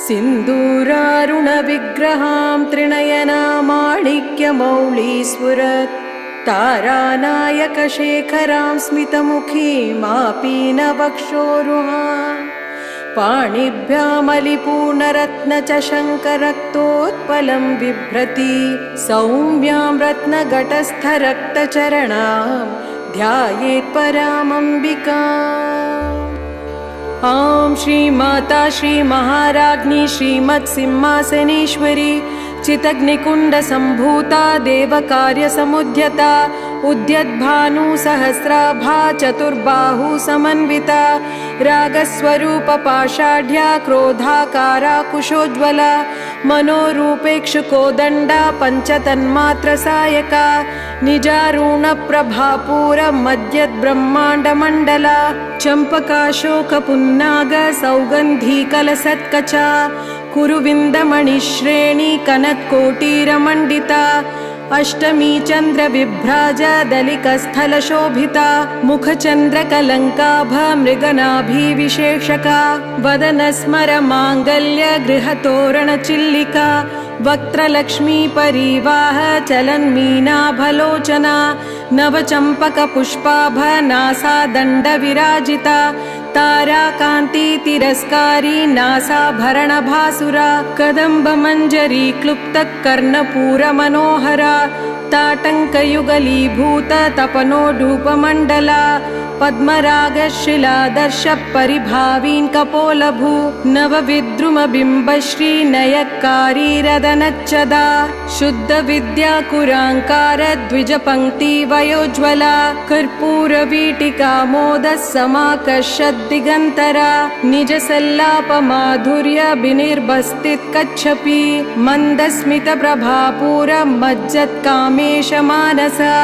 सिन्दूरारुणविग्रहां त्रिनयनामाणिक्यमौळीस्फुरत् तारानायकशेखरां स्मितमुखीमापीनवक्षोरुहां पाणिभ्यामलिपूर्णरत्नचषङ्करक्तोत्पलं बिभ्रति सौम्यां रत्नघटस्थरक्तचरणां ध्यायेत्परामम्बिकाम्। ॐ श्रीमाता श्रीमहाराज्ञी श्रीमत्सिंहासनेश्वरी चितग्निकुण्डसम्भूता देवकार्यसमुद्यता उद्यद्भानुसहस्राभा चतुर्बाहु समन्विता रागस्वरूपपाषाढ्या क्रोधाकारा कुशोज्ज्वला मनोरूपेक्षुकोदण्डा पञ्चतन्मात्रसायका निजारुणप्रभापूरमद्यद्ब्रह्माण्डमण्डला चम्पकाशोकपुन्नाग सौगन्धीकलसत्कचा कुरुविन्दमणिश्रेणी कनत्कोटीरमण्डिता अष्टमी चन्द्रविभ्राज दलिकस्थलशोभिता मुखचन्द्रकलङ्काभ मृगनाभिविशेषका वदनस्मरमाङ्गल्य गृहतोरणचिल्लिका वक्त्रलक्ष्मी परिवाह चलन्मीनाभलोचना नवचम्पकपुष्पाभ नासादण्डविराजिता ताराकान्ति तिरस्कारी नासाभरणभासुरा कदम्बमञ्जरी क्लुप्तकर्णपूरमनोहरा ताटङ्कयुगलीभूत तपनोडूपमण्डला पद्मरागशिलादर्श परिभावीन् कपोलभू नवविद्रुमबिम्बश्री नयक्कारी रदनच्चदा शुद्धविद्याकुराङ्कार द्विजपङ्क्ति वयोज्ज्वला कर्पूरवीटिका मोदः समाकर्षद्दिगन्तरा निजसल्लापमाधुर्य विनिर्भस्तित्कच्छपि मन्दस्मितप्रभापूर मज्जत्कामेश मानसा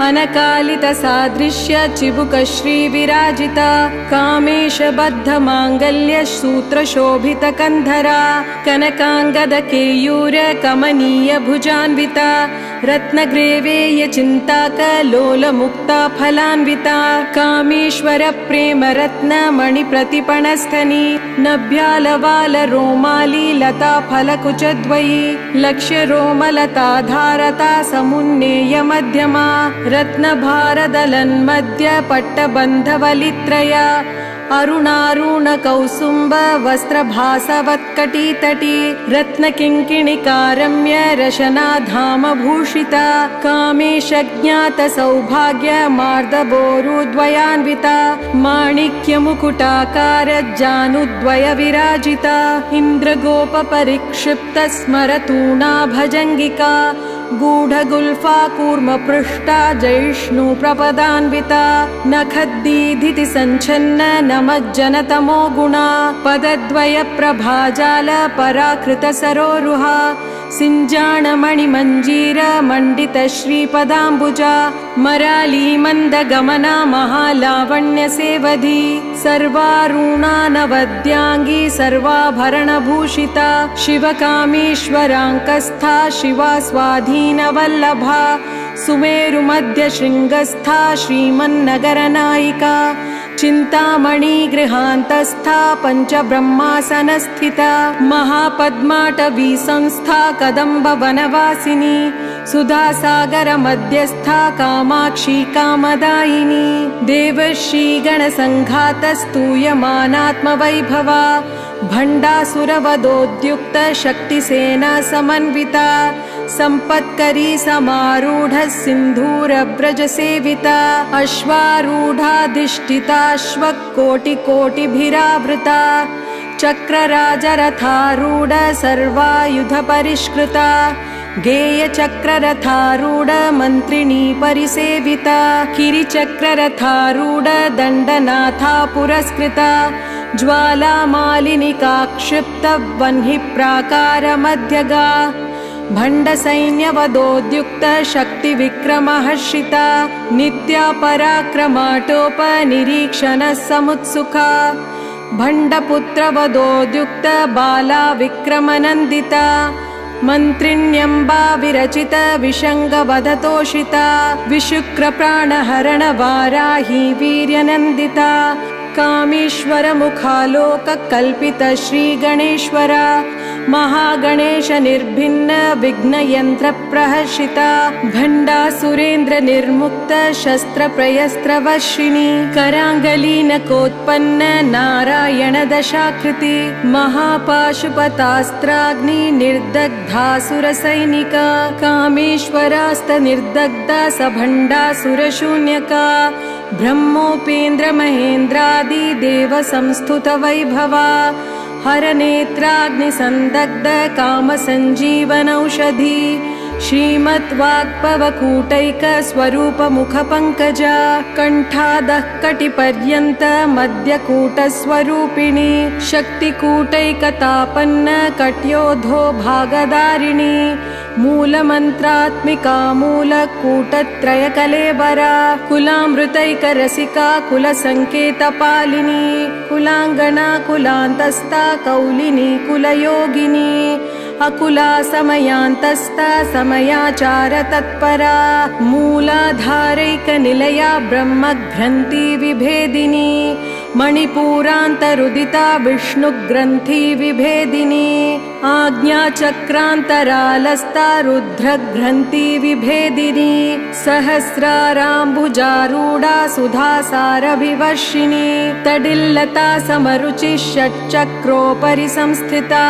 अनकालितसादृश्य चिबुकश्रीविराजिता कामेशबद्धमाङ्गल्य सूत्रशोभितकन्धरा कनकाङ्गदकेयूर कमनीय भुजान्विता रत्नग्रेवेयचिन्ताकलोलमुक्ता फलान्विता कामेश्वर प्रेमरत्नमणिप्रतिपणस्थनी नभ्यालवालरोमाली लता फलकुचद्वयी लक्ष्यरोमलताधारता समुन्नेय मध्यमा रत्नभारदलन्मध्य पट्टबन्धवलित्रया अरुणारुणकौसुम्ब वस्त्रभासवत्कटीतटी रत्नकिङ्किणिकारम्य रशनाधामभूषिता कामेशज्ञातसौभाग्य मार्दबोरुद्वयान्विता माणिक्यमुकुटाकार जानुद्वयविराजिता इन्द्रगोपपरिक्षिप्त स्मरतूणा भजङ्गिका गूढगुल्फा कूर्मपृष्ठा जैष्णुप्रपदान्विता नखद्दीधिति सञ्छन्न नमज्जनतमो गुणा पदद्वयप्रभाजाल पराकृतसरोरुहा सिञ्जाणमणिमञ्जीर मण्डितश्रीपदाम्बुजा मराली मन्दगमना महालावण्यसेवधी सर्वारुणा नवद्याङ्गी सर्वाभरणभूषिता शिवकामेश्वराङ्कस्था शिवा स्वाधीनवल्लभा सुमेरुमध्यशृङ्गस्था श्रीमन्नगरनायिका चिन्तामणिगृहान्तस्था पञ्चब्रह्मासनस्थिता महापद्माटवी संस्था कदम्बवनवासिनी सुधासागरमध्यस्था कामाक्षी कामदायिनी देवर्षिगणसङ्घातस्तूयमानात्मवैभवा भण्डासुरवधोद्युक्त शक्तिसेना समन्विता सम्पत्करी समारूढ सिन्धूरव्रजसेविता अश्वारूढाधिष्ठिताश्वकोटिकोटिभिरावृता चक्रराजरथारूढ सर्वायुधपरिष्कृता गेयचक्ररथारूढ मन्त्रिणी परिसेविता किरिचक्ररथारूढ दण्डनाथा पुरस्कृता ज्वालामालिनिका क्षिप्त वह्निप्राकारमध्यगा भण्डसैन्यवधोद्युक्त शक्तिविक्रमहर्षिता नित्या पराक्रमाटोपनिरीक्षणः समुत्सुका भण्डपुत्रवधोद्युक्त बाला विक्रमनन्दिता मन्त्रिण्यम्बा विरचित विशङ्गवधतोषिता विशुक्रप्राणहरण वाराही वीर्यनन्दिता कामेश्वर मुखालोक कल्पित श्री गणेश्वर महागणेश निर्भिन्न विघ्न यंत्र प्रहर्षिता भंडासुरेंद्र निर्मुक्त शस्त्र प्रयस्त्र वशिनी करांगलीनकोत्पन्न नारायण दशाकृति महापाशुपतास्त्राग्नि निर्दग्धासुर सैनिका कामेश्वरास्त निर्दग्धा सभंडासुर शून्यका ब्रह्मोपेन्द्र महेन्द्रादि देव संस्तुत वैभवा हरनेत्राग्नि संदग्ध काम संजीवनौषधि श्रीमद्वाक्पवकूटैक स्वरूप मुख पंकजा कंठादः कटिपर्यंत मध्यकूट स्वरूपिणी शक्तिकूटैकतापन्न कट्योधो भागदारिणी मूलमन्त्रात्मिका मूलकूटत्रय कलेबरा कुलामृतैक रसिका कुलसंकेतपालिनी कुलांगना कुलांतस्था कौलिनी कुलयोगिनी अकुला समयांतस्था समयाचार तत्परा मूलाधारैक निलया ब्रह्मग्रंथि विभेदिनी मणिपूरान्तरुदिता विष्णुग्रंथि विभेदिनी आज्ञाचक्रान्तरालस्था रुद्रग्रंथि विभेदिनी सहस्राराम्बुजारूढा सुधासारविवर्षिणी तडिल्लता समरुचि षट्चक्रोपरि संस्थिता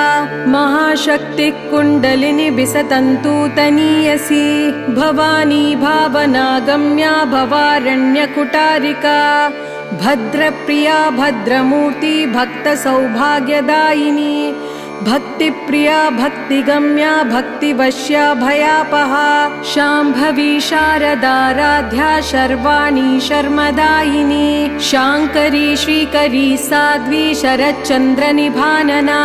महाशक्ति कुण्डलिनी बिसतन्तूतनीयसी भवानी भावनागम्या भवारण्यकुटारिका भद्रप्रिया भद्रमूर्ति भक्त सौभाग्यदायिनी भक्तिप्रिया भक्तिगम्या भक्तिवश्या भयापहा शाम्भवी शारदाराध्या शर्वाणी शर्मदायिनी शांकरी श्रीकरी साध्वी शरच्चंद्र निभानना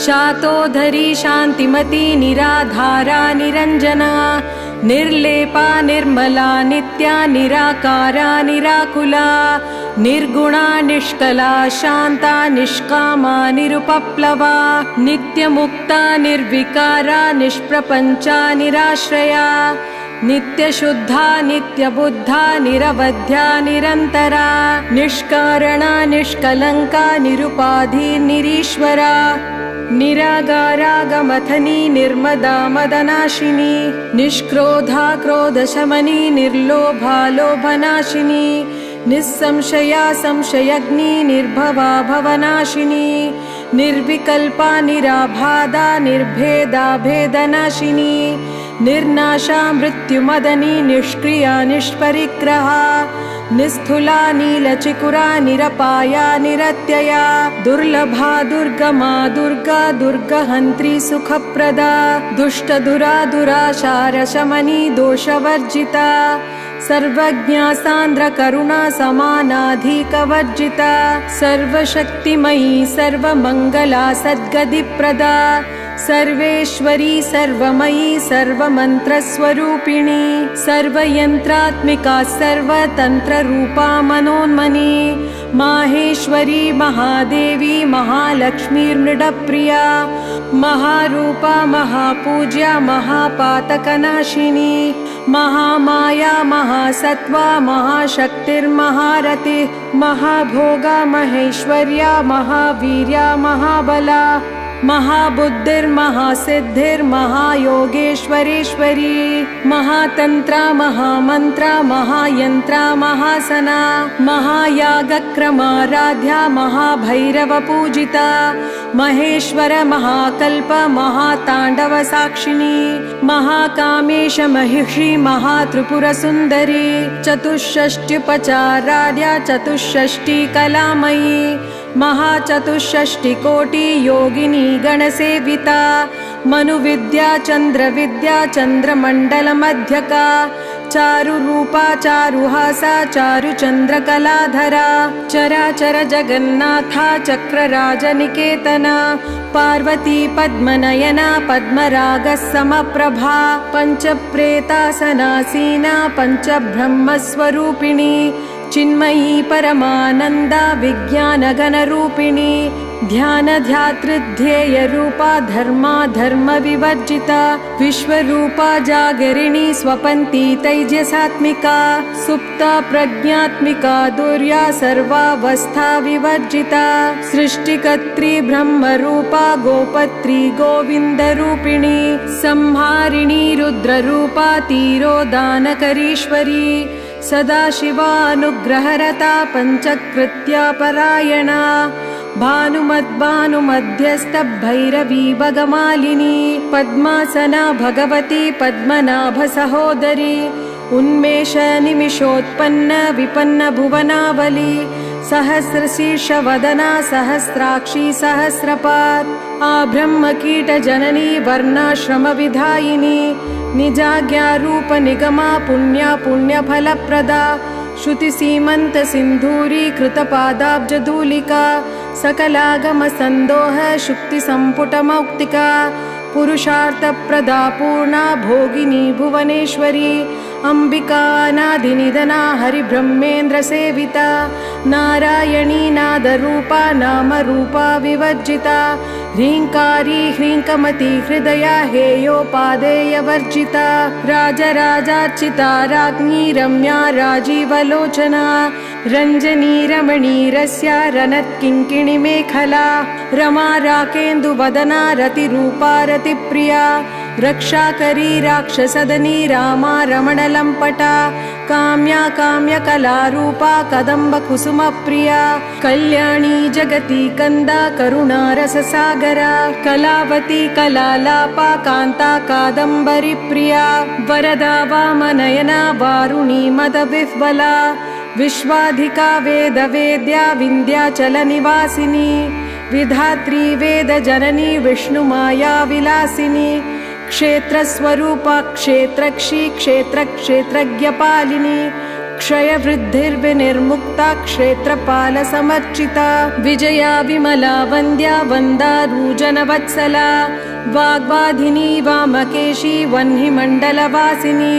शातोधरी शांतिमती निराधारा निरंजना निर्लेपा निर्मला नित्या निराकारा निराकुला निर्गुणा निष्कला शांता निष्कामा निरुपप्लवा नित्यमुक्ता निर्विकारा निष्प्रपंचा निराश्रया नित्यशुद्धा नित्यबुद्धा निरवध्या निरंतरा निष्कारणा निष्कलंका निरुपाधि निरीश्वरा निरागारागमथनी निर्मदा मदनाशिनी निष्क्रोधा क्रोधशमनी निर्लोभा लोभनाशिनी निस्संशया संशयग्नि निर्भवा भवनाशिनी निर्विकल्पा निराबाधा निर्भेदा भेदनाशिनी निर्नाशा मृत्युमदनी निष्क्रिया निष्परिग्रहा निस्थूला नीलचिकुरा निरपाया निरत्यया दुर्लभा दुर्गमा दुर्गा दुर्गहन्त्री सुखप्रदा दुष्टदुरा दुराशारशमनी दोषवर्जिता सर्वज्ञा सान्द्र करुणा समानाधिकवर्जिता सर्वशक्तिमयी सर्वमंगला सद्गतिप्रदा सर्वेश्वरी सर्वमयी सर्वमन्त्रस्वरूपिणी सर्वयन्त्रात्मिका सर्वतन्त्ररूपा मनोन्मनी माहेश्वरी महादेवी महालक्ष्मीर्मृडप्रिया महारूपा महापूज्या महापातकनाशिनी महामाया महासत्त्वा महाशक्तिर्महारतिः महाभोगा महेश्वर्या महावीर्या महाबला महाबुद्धिर्महासिद्धिर्महायोगेश्वरेश्वरी महातंत्रा महामंत्रा महायंत्रा महासना महायागक्रमाराध्या महाभैरवपूजिता महेश्वर महाकल्प महातांडव साक्षिणी महाकामेश महिषी महात्रिपुरसुंदरी चतुष्षष्ट्युपचारार्या चतुष्षष्टि कलामयी महाचतुष्षष्टिकोटि योगिनी गणसेविता मनुविद्या चंद्रविद्या चंद्रमंडलमध्यका चारुरूपा चारुहासा चारुचंद्रकलाधरा चराचर जगन्नाथा चक्रराजनिकेतना पार्वती पद्मनयना पद्मरागसमप्रभा पंचप्रेतासनासीना पंचब्रह्मस्वरूपिणी चिन्मयी परमानंदा विज्ञानगणरूपिणी ध्यानध्यातृध्येयरूपा धर्मा धर्मविवर्जिता विश्वरूपा जागरिणी स्वपन्ती तैजसात्मिका सुप्ता प्रज्ञात्मिका दुर्या सर्वावस्था विवर्जिता सृष्टिकर्त्री ब्रह्मरूपा गोपत्री गोविन्दरूपिणी संहारिणी रुद्ररूपा तिरोदानकरीश्वरी सदाशिवानुग्रहरता पञ्चकृत्या परायणा भानुमध्यस्थ भगमालिनी पद्मासना भगवती पद्मनाभसहोदरी उन्मेष निमिषोत्पन्न विपन्न भुवनावली सहस्रशीर्षवदना सहस्राक्षी सहस्रपात् आब्रह्मकीटजननी वर्णाश्रमविधायिनी निजाज्ञारूप निगमा पुण्या पुण्यफलप्रदा श्रुतिसीमन्त सिन्धूरी कृतपादाब्जधूलिका सकलागमसन्दोह शुक्तिसम्पुटमौक्तिका पुरुषार्थप्रदा पूर्णा भोगिनी भुवनेश्वरी अंबिका अनादिनिधना हरिब्रह्मेन्द्रसेविता नारायणी नादरूपा नामरूपा विवर्जिता ह्रीङ्कारी ह्रीङ्कमती हृदया हेयोपादेयवर्जिता राजराजार्चिता राज्ञी रम्या राजीवलोचना रञ्जनी रमणीरस्या रनत्किङ्किणी मेखला रमा राकेन्दुवदना रतिरूपा रतिप्रिया रक्षाकरी राक्षसदनी रामा रमणलम्पटा काम्या काम्यकलारूपा कदम्बकुसुमप्रिया कल्याणी जगती कन्दा करुणारससागरा कलावती कलालापा कान्ता कादम्बरी प्रिया वरदा वामनयना वारुणी मदविह्वला विश्वाधिका वेदवेद्या विन्ध्याचलनिवासिनी विधात्री वेदजननी विष्णुमाया विलासिनी क्षेत्रस्वरूपा क्षेत्रक्षी क्षेत्रक्षेत्रज्ञपालिनी क्षयवृद्धिर्विनिर्मुक्ता क्षेत्रपालसमर्चिता विजया विमला वन्द्या वन्दारूजनवत्सला वाग्वाधिनी वामकेशी वह्निमण्डलवासिनी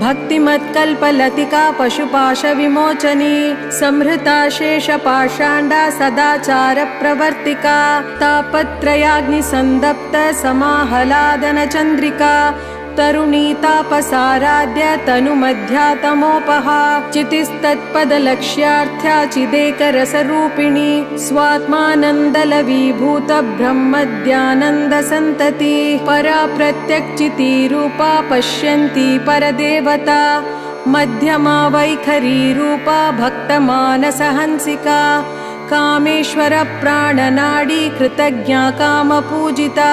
भक्तिमत्कल्पलतिका पशुपाशविमोचनी संहृता शेषपाषाण्डा सदाचारप्रवर्तिका तापत्रयाग्निसन्दप्त समाहलादनचन्द्रिका तरुणी तापसाराध्य तनुमध्यातमोपहा चितिस्तत्पदलक्ष्यार्थ्या चिदेकरसरूपिणी स्वात्मानन्दलवीभूत ब्रह्मद्यानन्दसन्तति परा प्रत्यक्चितीरूपा पश्यन्ती परदेवता मध्यमा वैखरी रूपा भक्तमानसहंसिका कामेश्वर प्राणनाडी कृतज्ञा कामपूजिता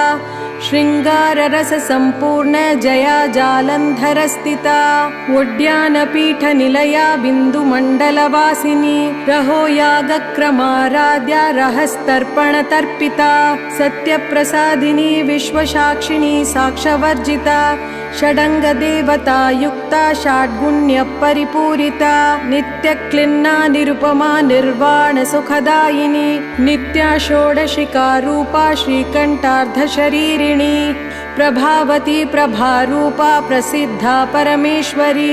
शृंगाररस संपूर्ण जया जालंधरस्थिता उड्यानपीठनिलया बिन्दुमण्डलवासिनी रहो यागक्रमाराध्या रहस्तर्पणतर्पिता सत्यप्रसादिनी विश्वसाक्षिणी साक्षवर्जिता षडङ्गदेवता युक्ता षड्गुण्यपरिपूरिता नित्यक्लिन्ना निरुपमा निर्वाणसुखदायिनी नित्या षोडशिका रूपा श्रीकण्ठार्धशरीरिणी प्रभावती प्रभारूपा प्रसिद्धा परमेश्वरी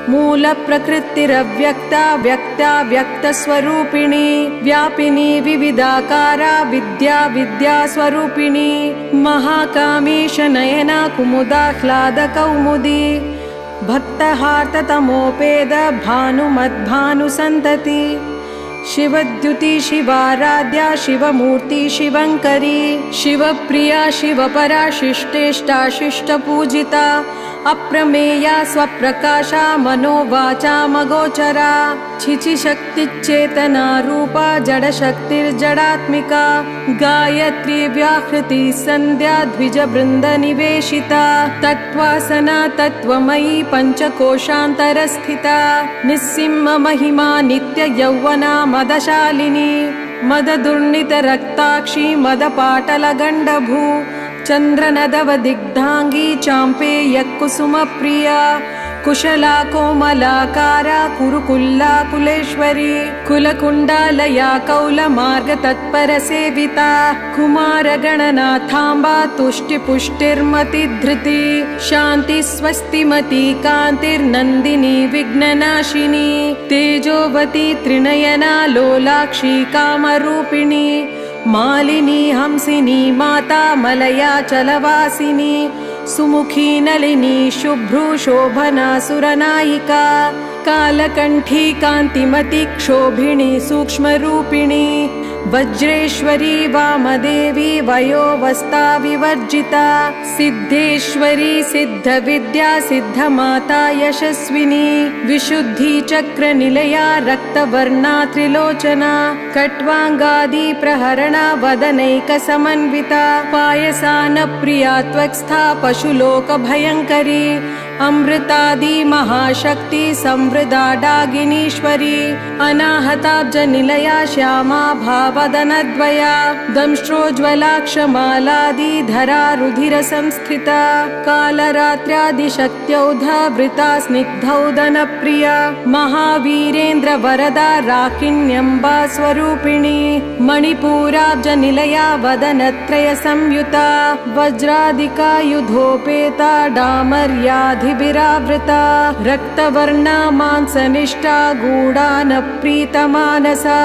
मूलप्रकृतिरव्यक्ता व्यक्ता व्यक्तस्वरूपिणी व्यापिनी विविधाकारा विद्या विद्यास्वरूपिणी महाकामेशनयना कुमुदाह्लादकौमुदी भक्तहार्ततमोपेद भानुमद्भानुसन्तति शिवद्युति शिवाराध्या शिवमूर्ति शिवङ्करी शिवप्रिया शिवपरा शिष्टेष्टा शिष्टपूजिता अप्रमेया स्वप्रकाशा मनोवाचामगोचरा छिचिशक्तिचेतना रूपा जडशक्तिर्जडात्मिका गायत्री व्याहृति सन्ध्या द्विजवृन्दनिवेशिता तत्त्वासना तत्त्वमयी पञ्चकोशान्तरस्थिता निस्सिंह महिमा नित्ययौवना मदशालिनी मददुर्नितरक्ताक्षी मदपाटलगण्डभू चन्द्रनदवदिग्धाङ्गी चाम्पेयकुसुमप्रिया कुशला कोमलाकारा कुरुकुल्ला कुलेश्वरी कुलकुण्डालया कौलमार्गतत्परसेविता कुमारगणनाथाम्बा तुष्टिपुष्टिर्मतिधृती शान्ति स्वस्तिमती कान्तिर्नन्दिनी विघ्ननाशिनी तेजोवती त्रिनयना लोलाक्षी कामरूपिणी मालिनी हंसिनी माता मलयाचलवासिनी सुमुखी नलिनी शुभ्रू शोभना सुरनायिका कालकण्ठी कान्तिमती क्षोभिणी सूक्ष्मरूपिणी वज्रेश्वरी वामदेवी वयोवस्था विवर्जिता सिद्धेश्वरी सिद्धविद्या सिद्धमाता यशस्विनी विशुद्धि चक्रनिलया रक्तवर्णा त्रिलोचना कट्वाङ्गादि प्रहरणा वदनैकसमन्विता पायसानप्रिया त्वक्स्था पशुलोकभयङ्करी अमृतादि महाशक्ति संवृदा डागिनीश्वरी अनाहताब्जनिलया श्यामा भावदनद्वया दंष्ट्रोज्ज्वलाक्षमालादिधरा रुधिरसंस्थिता कालरात्र्यादिशक्त्यौधवृता स्निग्धौदनप्रिया महावीरेन्द्रवरदा राकिण्यम्बा स्वरूपिणी मणिपूराब्जनिलया वदनत्रयसंयुता वज्रादिकायुधोपेता डामर्याधिभिरावृता रक्तवर्णा मांसनिष्ठा गूढानप्रीतमानसा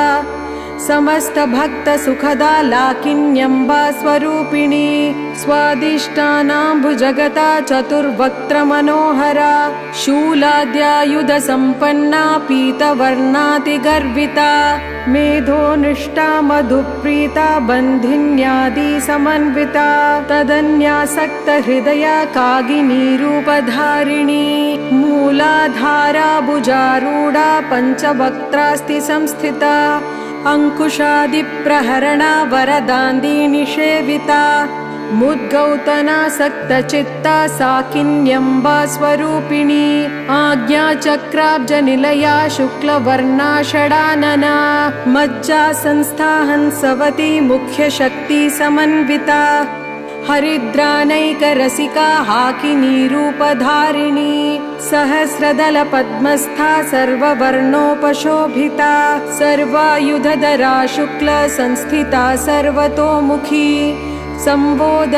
समस्तभक्तसुखदा लाकिन्यम्बा स्वरूपिणी स्वादिष्टानाम्बुजगता चतुर्वक्त्रमनोहरा शूलाद्यायुधसम्पन्ना पीतवर्णातिगर्विता मेधोनिष्ठा मधुप्रीता बन्धिन्यादिसमन्विता तदन्यासक्तहृदया कागिनीरूपधारिणी मूलाधाराभुजारूढा पञ्चवक्त्रास्ति संस्थिता अंकुशादिप्रहरणा वरदान्दी निषेविता मुद्गौतनासक्तचित्ता साकिन्यम्बा स्वरूपिणी आज्ञाचक्राब्जनिलया शुक्लवर्णा षडानना मज्जा संस्था हंसवती मुख्यशक्ति समन्विता हरिद्रानैकरसिका हाकिनीरूपधारिणी सहस्रदलपद्मस्था सर्ववर्णोपशोभिता सर्वायुधधरा शुक्लसंस्थिता सर्वतोमुखी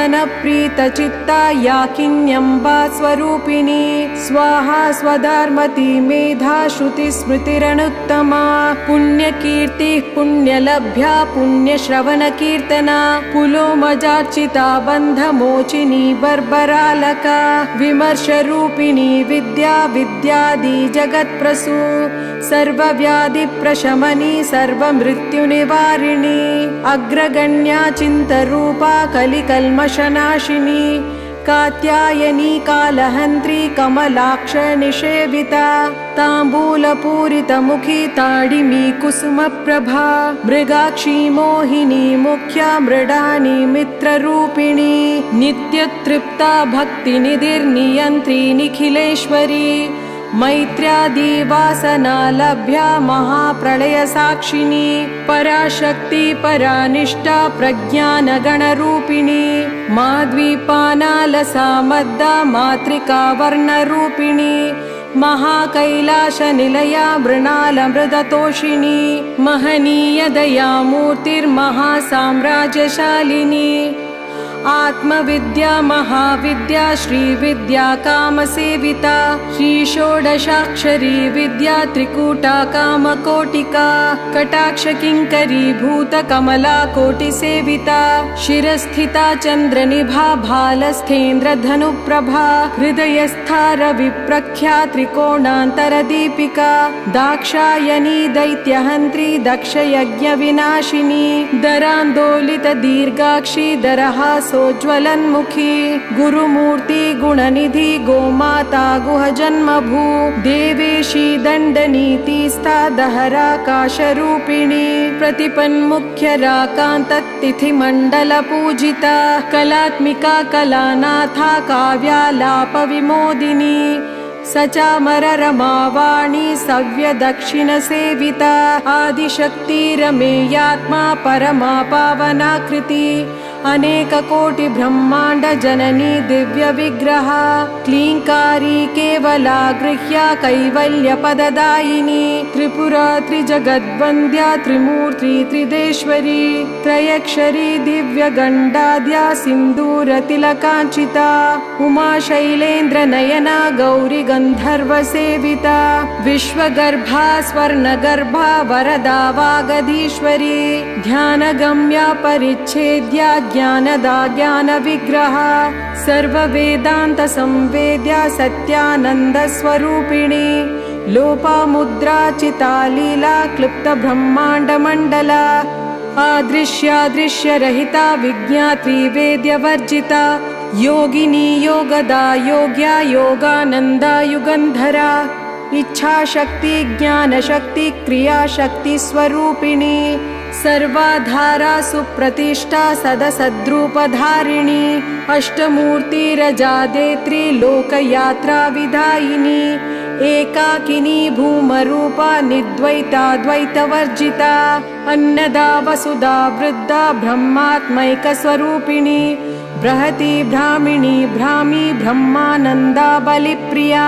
संबोधनप्रीतचित्ता याकिन्यम्बा स्वरूपिणी स्वाहा स्वधार्मती मेधा श्रुतिस्मृतिरनुत्तमा पुण्यकीर्तिः पुण्यलभ्या पुण्यश्रवणकीर्तना पुलोमजार्चिता बन्धमोचिनी बर्बरालका विमर्शरूपिणी विद्या विद्यादि जगत्प्रसू सर्वव्याधिप्रशमनी सर्वमृत्युनिवारिणी अग्रगण्या चिन्तरूपा कलिकल्मषनाशिनी कात्यायनी कालहन्त्री कमलाक्ष निषेविता ताम्बूलपूरितमुखी ताडिमी कुसुमप्रभा मृगाक्षी मोहिनी मुख्या मृडानी मित्ररूपिणी नित्यतृप्ता भक्तिनिधिर्नियन्त्री निखिलेश्वरी मैत्र्यादिवासनालभ्या महाप्रलयसाक्षिणी पराशक्ति परानिष्ठा प्रज्ञानगणरूपिणी माद्वीपानालसा मद्दा मातृका वर्णरूपिणी महाकैलाशनिलया मृणालमृततोषिणी महनीयदया मूर्तिर्महासाम्राज्यशालिनी आत्मविद्या महाविद्या श्रीविद्या कामसेविता श्रीषोडशाक्षरी विद्या त्रिकूटा कामकोटिका कटाक्षकिङ्करी भूतकमला कोटिसेविता शिरस्थिता चन्द्रनिभा भालस्थेन्द्रधनुप्रभा हृदयस्था रविप्रख्या त्रिकोणान्तरदीपिका दाक्षायणी दैत्यहन्त्री दक्षयज्ञविनाशिनी दरान्दोलितदीर्घाक्षी दरहा सोज्ज्वलन्मुखी गुरुमूर्ति गुणनिधि गोमाता गुहजन्मभू देवेशी दण्डनीतिस्था दहराकाशरूपिणी प्रतिपन्मुख्यराकान्ततिथिमण्डलपूजिता कलात्मिका कलानाथा काव्यालापविमोदिनी सचामररमावाणी सव्यदक्षिणसेविता आदिशक्तिरमेयात्मा परमा पावनाकृति अनेककोटि ब्रह्मांड जननी दिव्य विग्रह क्लींकारी केवला गृह्या कैवल्य पददायिनी त्रिपुरा त्रिजगद्वन्द्या त्रिमूर्ति त्रिदेश्वरी त्रयक्षरी दिव्य गंडाद्या सिंदूर तिलकांचिता उमा शैलेन्द्र नयना गौरी गंधर्व सेविता विश्वगर्भा स्वर्णगर्भा वरदा वागधीश्वरी ध्यानगम्या परिच्छेद्या ज्ञानदा ज्ञान विग्रह सर्ववेदांत संवेद्या सत्यानंद स्वरूपिणी लोपामुद्रा चिता लीला क्लुप्त ब्रह्मांड मंडला आदृश्यादृश्य रहिता विज्ञात्री वेद्य वर्जिता योगिनी योगदा योग्या योगानंदा युगंधरा इच्छा शक्ति ज्ञान शक्ति क्रिया शक्ति स्वरूपिणी सर्वाधारा सुप्रतिष्ठा सदसद्रूपधारिणी अष्टमूर्तिरजादेत्री लोकयात्रा विधायिनी एकाकिनी भूमरूपा निद्वैता द्वैतवर्जिता अन्नदा वसुधा वृद्धा ब्रह्मात्मैक स्वरूपिणी बृहती ब्राह्मिणी भ्रामी ब्रह्मानंदा बलिप्रिया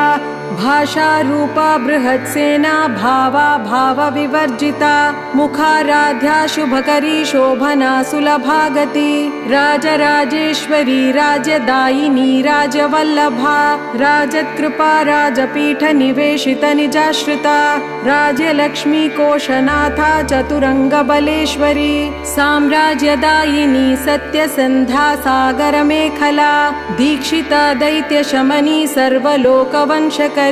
भाषा रूपा बृहत्सेना भावा भाव विवर्जिता मुखाराध्या शुभकरी शोभना सुलभागति राजराजेश्वरी राजदायिनी राजवल्लभा राजत्कृपा राजपीठ निवेशित निजाश्रिता राजलक्ष्मी कोशनाथा चतुरंग बलेश्वरी साम्राज्यदायिनी सत्यसंधा सागर मेखला दीक्षिता दैत्य शमनी सर्वलोकवंशकरी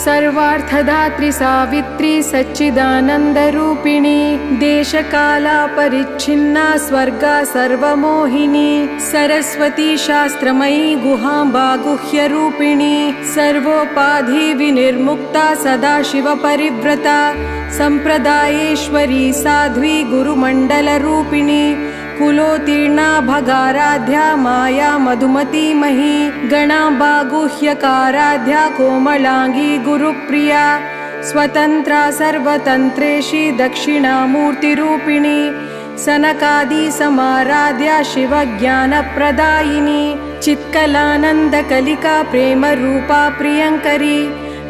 सर्वार्थदात्री सावित्री सच्चिदानंद रूपिणी देशकाला परिच्छिन्ना स्वर्गा सर्वमोहिनी सरस्वती शास्त्रमयी गुहांबा गुह्य रूपिणी सर्वोपाधि विनिर्मुक्ता सदाशिव परिव्रता संप्रदायेश्वरी साध्वी गुरुमंडल रूपिणी कुलोत्तीर्णा भगाराध्या माया मधुमती मही गणांबा गुह्यकाराध्या कोमलांगी गुरुप्रिया स्वतंत्रा सर्वतंत्रेशी दक्षिणामूर्तिरूपिणी सनकादि समाराध्या शिव ज्ञान प्रदायिनी चित्कलानंद कलिका प्रेम रूपा प्रियंकरी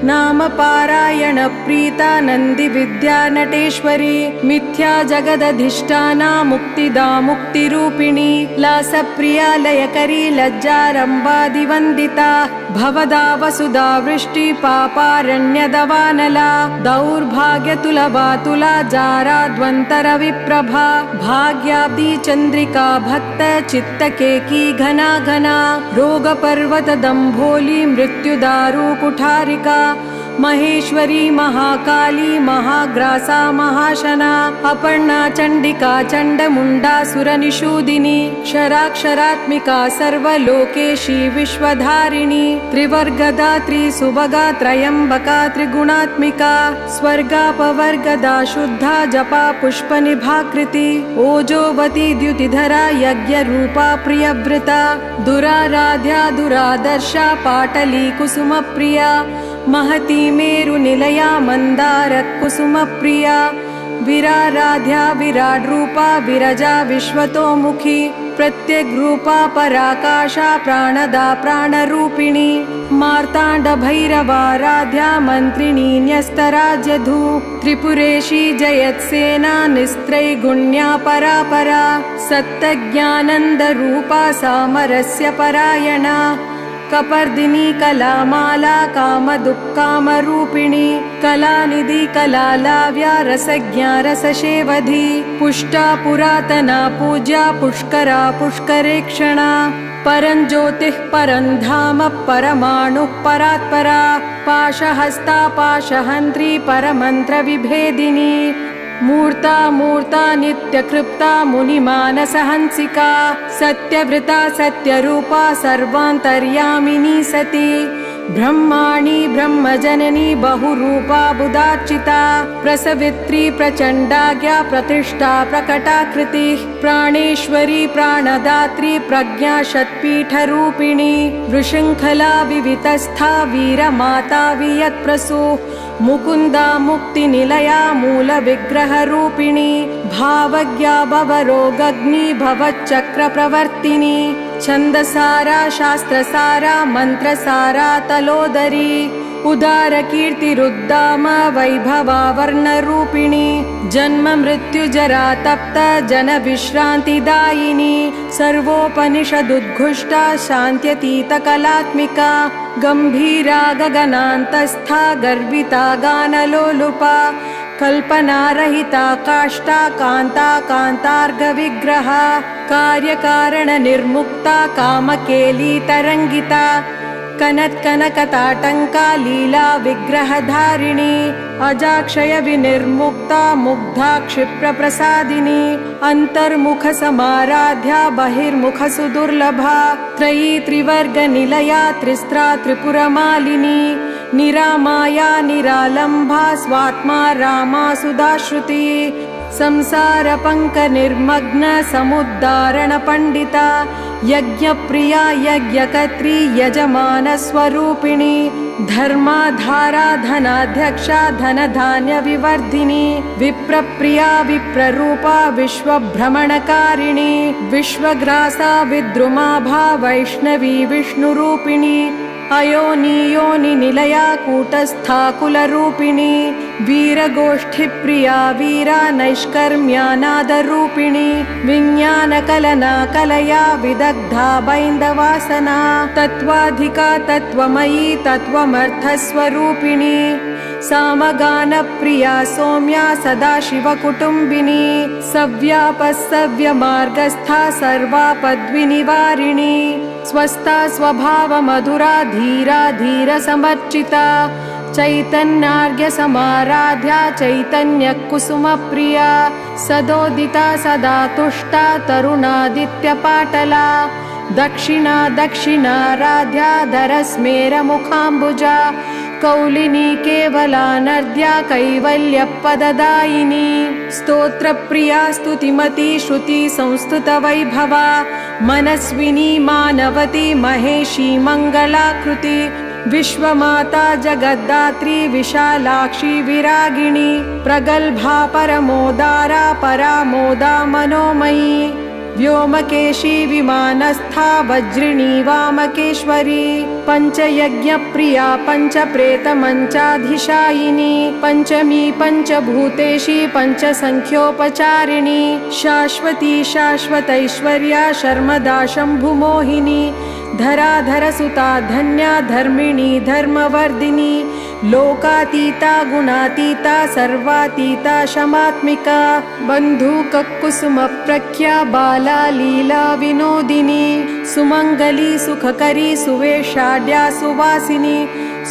नाम पारायण प्रीता नंदी विद्या नटेश्वरी मिथ्या जगदधिष्ठाना मुक्तिदा मुक्तिरूपिणी लासप्रिया लयकरी लज्जारंबादिवंदिता भवदा वसुधा वृष्टि पापारण्यदवानला दौर्भाग्यतुलवा तुला जाराद्वंतर विप्रभा भाग्याब्दी चंद्रिका भक्त चित्तकेकी घना घना रोग पर्वत दंभोली मृत्युदारु कुठारिका महेश्वरी महाकाली महाग्रासा महाशना अपर्णा चंडिका चंडमुंडा सुरनिषूदिनी क्षराक्षरात्मिका सर्वलोकेशी विश्वधारिणी त्रिवर्गदा त्रिसुभगा त्रयंबका त्रिगुणात्मिका स्वर्गापवर्गदा शुद्धा जपा पुष्पनिभाकृति ओजोवती द्युतिधरा यज्ञ रूपा प्रियव्रता दुराराध्या दुरादर्शा पाटली कुसुम प्रिया महती मेरु निलया मंदार कुसुम प्रिया विराराध्या विराट रूपा विरजा विश्वतोमुखी प्रत्येक रूपा पराकाशा प्राणदा प्राणरूपिणी मार्तांड भैरवाराध्या मंत्रिणी न्यस्तराज्यधू त्रिपुरेशी जयत्सेना निस्त्रैगुण्या परापरा सत्तज्ञानंद रूपा सामरस्य परायणा कपर्दिनी कलामाला कामदुःकामरूपिणी कलानिधि कलालाव्या रसज्ञा रसशेवधी पुष्टा पुरातना पूज्या पुष्करा पुष्करेक्षणा परञ्ज्योतिः परन्धाम परमाणुः परात्परा पाशहस्ता पाशहन्त्री परमन्त्र विभेदिनी मूर्ता मूर्ता नित्यकृप्ता मुनिमानसहंसिका सत्यव्रता सत्यरूपा सर्वान्तर्यामिनी सती ब्रह्माणी ब्रह्मजननी बहुरूपा बुधार्चिता प्रसवित्री प्रचण्डाज्ञा प्रतिष्ठा प्रकटाकृतिः प्राणेश्वरी प्राणदात्री प्रज्ञा शतपीठरूपिणी वृषङ्खला विवितस्था वीरमाता वियत्प्रसू मुकुन्दा मुक्तिनिलया मूलविग्रहरूपिणी भावज्ञा भवरोगग्नि भवच्चक्रप्रवर्तिनी छन्दसारा शास्त्रसारा मन्त्रसारा तलोदरी उदारकीर्तिरुद्दाम वैभवा वर्णरूपिणी जन्म मृत्युजरा तप्त जनविश्रान्तिदायिनी सर्वोपनिषदुद्घुष्टा शान्त्यतीतकलात्मिका गम्भीरा गगनान्तस्था गर्विता गानलोलुपा कल्पनारहिता काष्ठा कान्ता कान्तार्घविग्रहा कार्यकारणनिर्मुक्ता कामकेली तरङ्गिता कनत्कनकताटङ्का लीला विग्रहधारिणी अजाक्षय विनिर्मुक्ता मुग्धा क्षिप्रप्रसादिनी अन्तर्मुखसमाराध्या बहिर्मुखसुदुर्लभा त्रयी त्रिवर्गनिलया त्रिस्त्रा त्रिपुरमालिनी निरामाया निरालम्भा स्वात्मा रामा सुधाश्रुती संसारपङ्कनिर्मग्न समुद्धारणपण्डिता यज्ञप्रिया यज्ञकर्त्री यजमानस्वरूपिणी धर्माधारा धनाध्यक्षा धनधान्यविवर्धिनी विप्रप्रिया विप्ररूपा विश्वभ्रमणकारिणी विश्वग्रासा विद्रुमाभा वैष्णवी विष्णुरूपिणी अयोनियोनिनिलया कूटस्था कुलरूपिणी वीरगोष्ठिप्रिया वीरा नैष्कर्म्यानादरूपिणी विज्ञानकलना कलया विदग्धा बैन्दवासना तत्त्वाधिका तत्त्वमयी तत्त्वमर्थस्वरूपिणी सामगानप्रिया सौम्या सदाशिवकुटुम्बिनी सव्यापस्सव्यमार्गस्था सर्वापद्विनिवारिणी स्वस्था स्वभावमधुरा धीरा धीरसमर्चिता चैतन्यार्घ्यसमाराध्या चैतन्यकुसुमप्रिया सदोदिता सदा तुष्टा तरुणादित्यपाटला दक्षिणा दक्षिणाराध्या धरस्मेरमुखाम्बुजा कौलिनी केवला नर्द्या कैवल्यपददायिनी स्तोत्रप्रिया स्तुतिमती श्रुति संस्तुतवैभवा मनस्विनी मानवती महेशी मङ्गलाकृति विश्वमाता जगद्धात्री विशालाक्षी विरागिणी प्रगल्भा परमोदारा परामोदा मनोमयी व्योमकेशी विमानस्था वज्रिणी वामकेश्वरी पञ्चयज्ञप्रिया पञ्चप्रेतमञ्चाधिशायिनी पञ्चमी पञ्चभूतेशी पञ्चसङ्ख्योपचारिणी शाश्वती शाश्वतैश्वर्या शर्मदा शम्भुमोहिनी धराधरसुता धन्या धर्मिणी धर्मवर्धिनी लोकातीता गुणातीता सर्वातीता शमात्मिका बन्धुककुसुमप्रख्या बाला लीला विनोदिनी सुमङ्गली सुखकरी सुवेशाढ्या सुवासिनी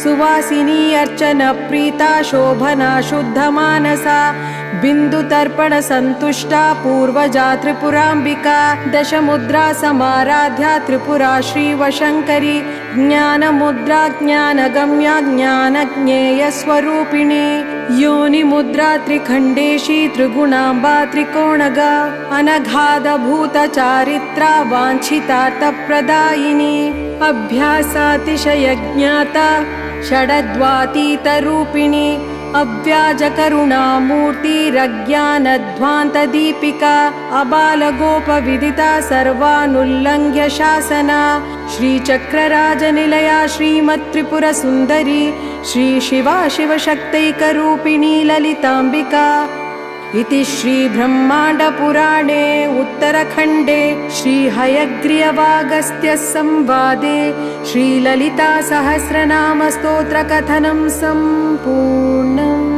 सुवासिनी अर्चनप्रीता शोभना शुद्धमानसा बिन्दुतर्पणसन्तुष्टा पूर्वजा त्रिपुराम्बिका दशमुद्रा समाराध्या त्रिपुरा श्रीवशङ्करी ज्ञानमुद्रा ज्ञानगम्या ज्ञानज्ञेयस्वरूपिणी योनिमुद्रा त्रिखण्डेशी त्रिगुणाम्बा त्रिकोणगा अनघादभूतचारित्रा वाञ्छितार्थप्रदायिनी अभ्यासातिशयज्ञाता षडद्वातीतरूपिणी अव्याजकरुणामूर्तिरज्ञानध्वान्तदीपिका अबालगोपविदिता सर्वानुल्लङ्घ्य शासना श्रीचक्रराजनिलया श्रीमत्त्रिपुरसुन्दरी श्रीशिवा शिवशक्तैकरूपिणी ललिताम्बिका इति श्रीब्रह्माण्डपुराणे उत्तरखण्डे श्रीहयग्रीवागस्त्यसंवादे श्रीललितासहस्रनामस्तोत्रकथनं सम्पूर्णम्।